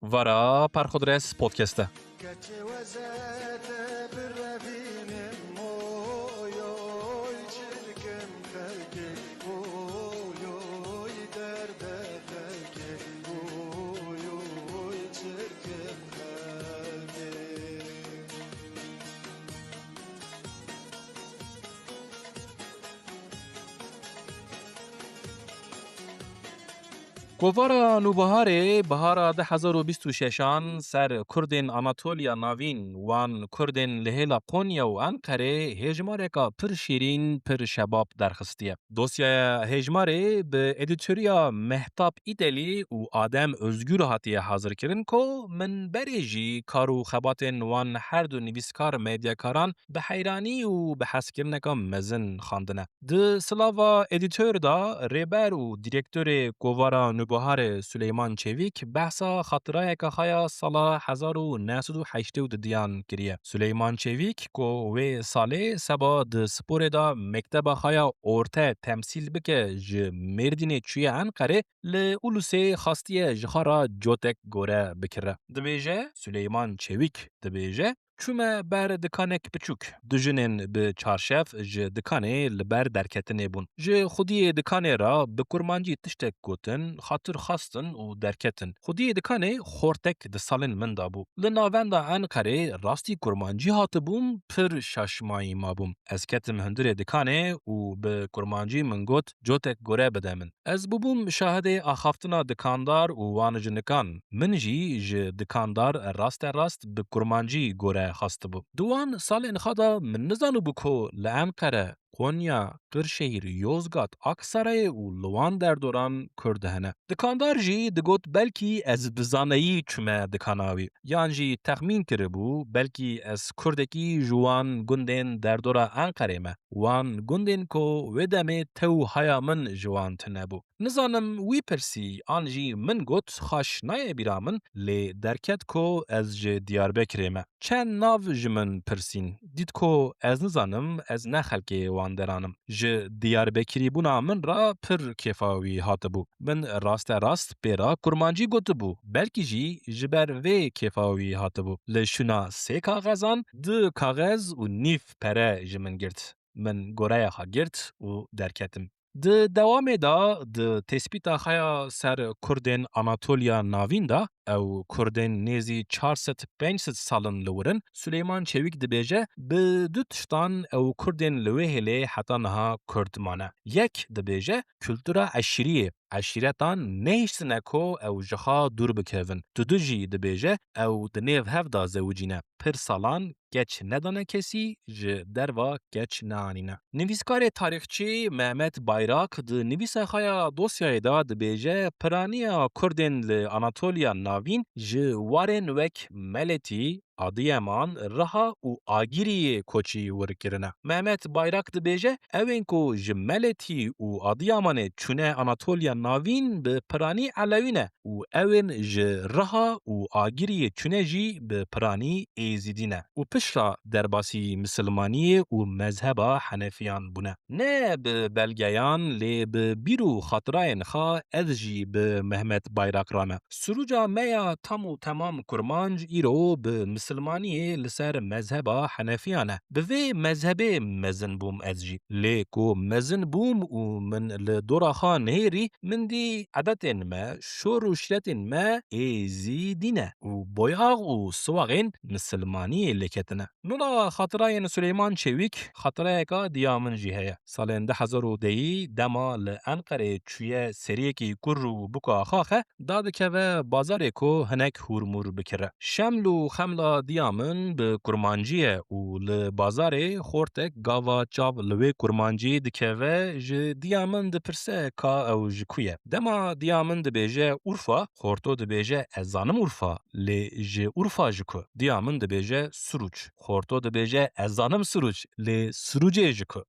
Vara Parxodres podcast'te. کوڤارا نوبهاره بهارا ده 2026 سر کردین آناتولیا ناوین وان کردین لهلا قونیا و انقره هجمارکا پر شیرین پر شباب درخستیه. دوسیه هجماره به ادیتوریا مهتاب ایدلی و آدم özgür هاتیه حاضر کرن کو من بریجی کارو خباتن وان هر دو نویسکار میدیاکاران به حیرانی و به حس کرنکا مزن خواندنه. د سلاوا ادیتور دا ریبر و دیرکتور کوڤارا نوبهار سلیمان چویک بحثا خاطرای که خیا سالا 1980 دیان کریه. سلیمان چویک کو وی ساله سبا د سپور دا مکتب خیا اورته تمثیل بکه ج مردین چوی انقره ل اولوسه خاستیه جخارا جوتک گوره بکره. دبیجه سلیمان چویک دبیجه چومه بر دکانک بچوک دجنن به چارشف ج دکانه لبر درکتنه بون. ج خودی دکانه را به کرمانجی تشتک گوتن خاطر خواستن و درکتن. خودی دکانه خورتک د سالن من دابو. لناوند انقره راستی کرمانجی هات بوم پر ششمایی ما بوم. از کتم هندر دکانه و به کرمانجی من گوت جوتک گوره بدمن. از بوم شاهد آخافتنا دکاندار و وانجنکان. من ج دکاندار راست به کرمانجی گوره خواست بو. دوان سال انخدا من نزانو بکو لانقره قونیا، قرشهیر، یوزگات، اکسرای و لوان در دوران کرده هنه. دکاندار جی دگوت بلکی از بزانایی چمه دکاناوی. یان جی تخمین کرده بو بلکی از کردکی جوان گندین در دورا انقره مه. وان گندین کو ودمه تو هیا من جوان تنه بو. نزانم وی پرسی آنجی من گوت خاش نای بیرامن لی درکت کو از جه دیار بکره مه. چند ناو جمن پرسین. دید کو از نزانم از نخلکه وان درانم. ج دیار بکری بونا من را پر کفاوی هات بو. من راست پیرا کرمانجی گوت بو. بلکی جی جبر وی کفاوی هات بو. لشنا سه کاغذان دو کاغذ و نیف پره جمن گرت. من گوره ها گرت و درکتم. د دوام دا د تثبیت خیا سر کردن آناتولیا ناوین دا او کردن نیزی 400-500 سالن لورن سلیمان چویک دبیجه به دو تشتان او کردن لوهله حتی نها کردمانه. یک دبیجه کلتورا عشیریه. عشیرتان نیست نکو او جخا دور بکهون. دو جی دبیجه او دنیو هفدا زوجینه. پر سالان گچ ندانه کسی ج دروا گچ نانینه. نویسکار تاریخچی محمد بایراک د نویس خیا دوسیای دا دبیجه پرانیا کردن ل آناتولیا ناوین ج وارن وک ملتی آدیامان رها و آگیری کوچی ورکرنه. محمد بایراک دبیجه اوین کو ج ملتی و آدیامان چونه آناتولیا ناوین به پرانی علوینه و اوین ج رها و آگیری چونه جی به پرانی ایزیدینه و پشرا درباسی مسلمانی و مذهب حنفیان بونه. نه به بلگیان لی به بیرو خاطراین خوا ادجی به محمد بایراک رامه. سروجا میا تمام کرمانج ایرو به مسلمانی لسر مذهب حنفیانه. به وی مذهب مزن بوم ادجی. لی کو مزن بوم و من لدورا خان هیری من دی عدتن ما شور و شرتن ما ایزیدینه و بایاغ و سواغین مسلمانی لکتنه. نولا خاطراین سلیمان چویک خاطرای که دیامن جیهه. سال 2010 دما لانقره چویه سریکی کرو بکا خاخه داد که و بازار کو هنک هورمور بکره. شملو خملا دیامن به کرمانجیه و لبازار خورتک گاوا چاو لوی کرمانجی دکه و ج دیامن دپرسه کا او جکویه. دما دیامن دبیجه اورفا خورتو دبیجه ازانم اورفا لی ج اورفا جکو. دیامن دبیجه سروج خورتو دبیجه ازانم سروج لی سروج جکو.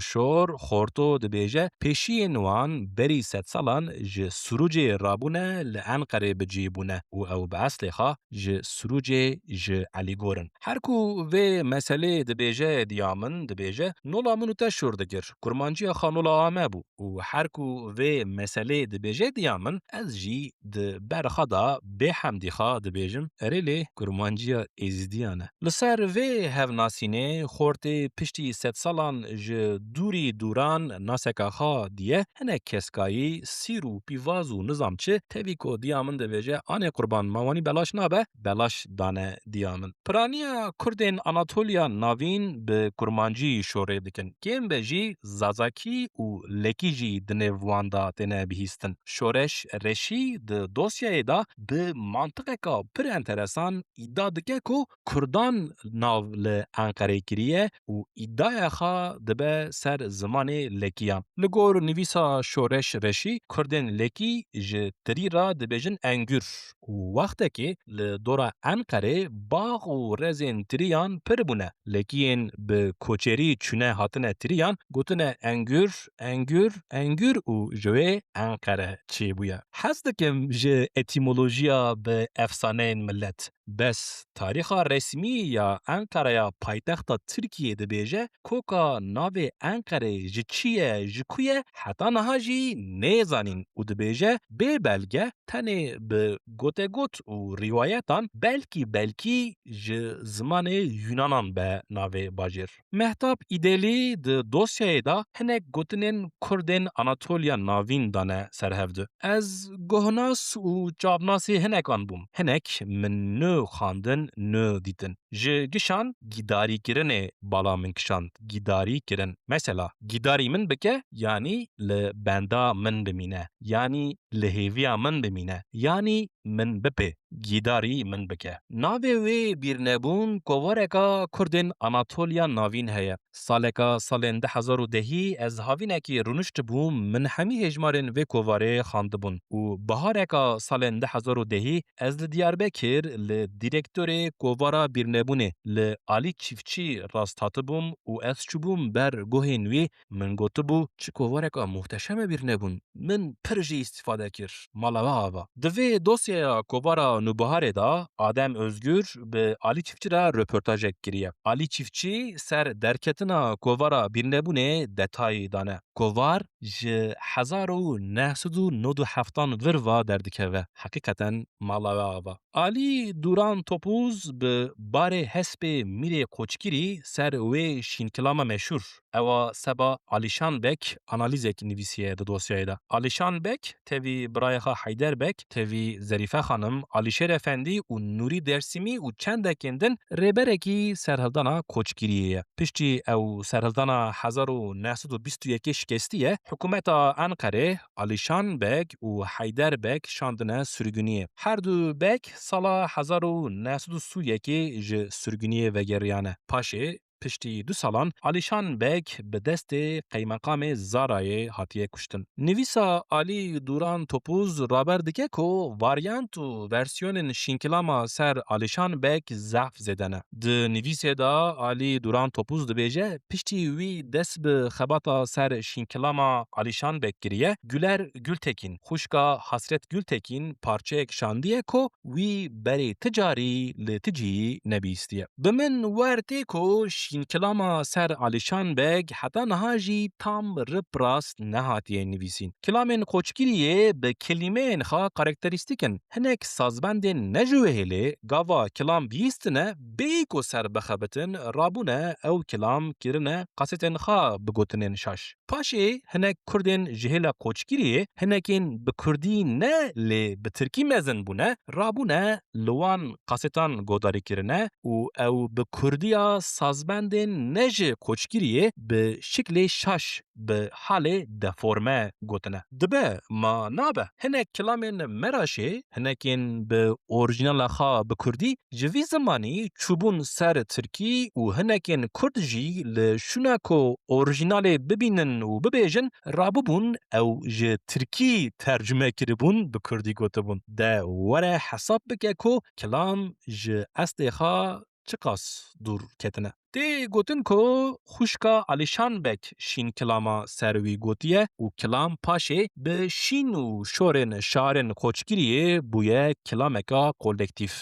شور خورتو دبیجه پیشی نوان بری 100 سالان ج سروج رابونه لانقره بجیبونه و او به اصل خواه ج سروج ji Elîgor'in. Her ku vê meselê dibêje diya min dibêje nola min û te şûr dikir. Kurmanciya xwe nola me bû û her ku vê meselê dibêje diya min ez jî di ber xwe da bêhemdî xwe dibêjim erê lê kurmanciya êzîdiyan e. Li ser vê hevnasînê xortê piştî sed salan ji dûrî dûran naseka xwe diye hinek keskayî, sîr û pîvaz û nizamçı tevî ku diya min dibêje anê qurban ma wanî belaş nabe, belaş dane diya min. Piraniya Kurdên Anatolya Navîn bi kurmancî şorê dikin. Kêm ve jî Zazakî û Lekî jî di nêv wan da têne bihîstin. Şoreş Reşî di dosyayê da bi mantiqeka pir enteresan îdia dike ku Kurdan nav li Enqereyê kiriye û îdiaya xwe dibe ser zimanê Lekîyan. Li gor nivîsa Şoreş Reşî, Kurdên Lekî ji tirî re dibêjin engûr û wextekê li dora Enqerê bax û rezên tiriyan pir bûne. Lekîyên bi koçerî çûne hatine tiriyan gotine engûr, engûr, engûr û ji wê Enqere çêbûye. Hez dikim ji etîmolojiya bi efsaneyên millet. Bes tarîxa resmî ya Enqereya paytexta Tirkiyê dibêje koka navê Enqerê ji çi ye ji ku ye heta niha jî nêzanîn û dibêje bê belge tenê bi gotegot û rîwayetan belkî ji zimanê Yunanan be navê bajêr. Mehtap İdelî di dosyayê da hinek gotinên Kurdên Anatolya Navîn dane serhevdû. Ez guhnas û çavnasî hinekan bûm. Hinek min nû xandin, nû dîtin. Ji gişan gîdarîkirinê bala min kişand. Gîdarî kirin. Mesela gîdarî min bike yanî li benda min bimîne. Yanî li hêviya min bimîne. Yanî min bipê. Gîdarî min bike. Navê wê bîrnebûn kovareka Kurdên Anatolya Navîn heye. Saleka salên 2010 ez havînekî rûnişt bûm min hemî hejmarên vê kovarê xandibûn û bihareka salên 2010 ez li Diyarbekir li dîrektorê kovara bîrnebûnê li Alî Çîfçî rast hatibûm û ez çûbûm ber guhên wî min gotibû çi kovareka muhteşem e bîrnebûn. Min pir jî îstîfade kir. Mala we ava. Di vê dosyaya kovara nûbiharê da Adem Özgür bi Alî Çîfçî re röportajek kiriye. Alî Çîfçî ser derketina kovara bîrnebûnê detayî dane. Kovar ji 1997 vir va derdikeve. Heqîqeten mala we ava. Alî Duran Topuz bi barê hespê Mîrê Qoçkirî ser wê şînkilama meşhûr. Ewa seba Alîşan Bek analîzek nivîsiye di dosyayê de. Alîşan Bek tevî biraya xwe Heyder Bek, tevî Zerîfe xanim, Alîşêr Efendî û Nûrî Dersîmî û çendekên din rêberekî serhildana Qoçkiriyê ye. Piştî ew serhildana 1921 şikestiye, hikûmeta Enqerê Alîşan Bek û Heyder Bek şandine sürgûniyê. Her du Bek sala 1931 ji sürgûniyê vegeriyane. Paşê piştî 2 salan Alîşan Bek bi destê qeymeqamê Zarayê hatiye kuştin. Nivîsa Alî Duran Topuz raber dike ku varyant û versiyonên şînkilama ser Alîşan Bek zehf zêdene. Di nivîsê da Alî Duran Topuz dibêje piştî wî dest bi xebata ser şînkilama Alîşan Bek kiriye, Güler Gültekin, xuşka Hasret Gültekin parçeyek şandiye ku wî berê ticarî li ticî nebîstiye. Bi min wer tê ku şînkilama ser Alîşan Bek heta niha jî tam riprast nehatiye nivîsîn. Kilamên Qoçkiriyê bi kelîmeyên xwe karakterîstîk in. Hinek sazbendên ne ji wêhêlê gava kilam bihîstine bêyî ku ser bixebitin rabûne ew kilam kirine qasetên xwe bi gotinên şaş. Paşê hinek Kurdên ji hêla Qoçkiriyê hinekên bi Kurdî ne lê bi Tirkî mezin bûne rabûne li wan qasetan godarî kirine û ew bi Kurdiya sazbendên ne ji Qoçkiriyê bi şiklê şaş bi halê deforme gotine. Dibe ma nabe. Hinek kilamên Meraşê hinekên bi orijinala xwe bi Kurdî ji vî zimanî çûbûn ser Tirkî û hinekên Kurd jî li şûna ku orijinalê bibînin û bibêjin rabûbûn ew ji Tirkî tercüme kiribûn bi Kurdî gotibûn. De were hesab bike ku kilam ji estê xwe çi qas dûr ketine. Tê gotin ku xwişka Alîşan Bek şîn kilama ser wî gotiye û kilam paşê bi şîn û şorên şarên koçgiriyê bûye kilameka kolektîv.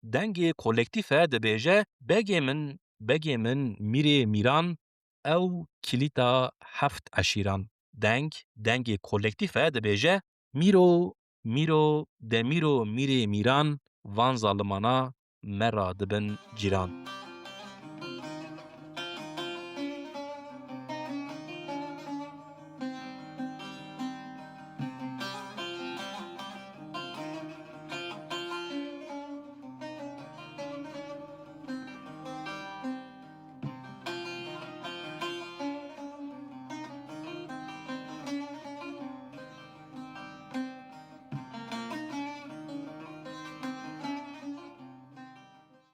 Dengê kolektîv e dibêje begê min mîrê mîran ew kilîta heft eşîran. Dengê kolektîv e dibêje de mîro mîrê mîran van zalimana me ra dibin cîran.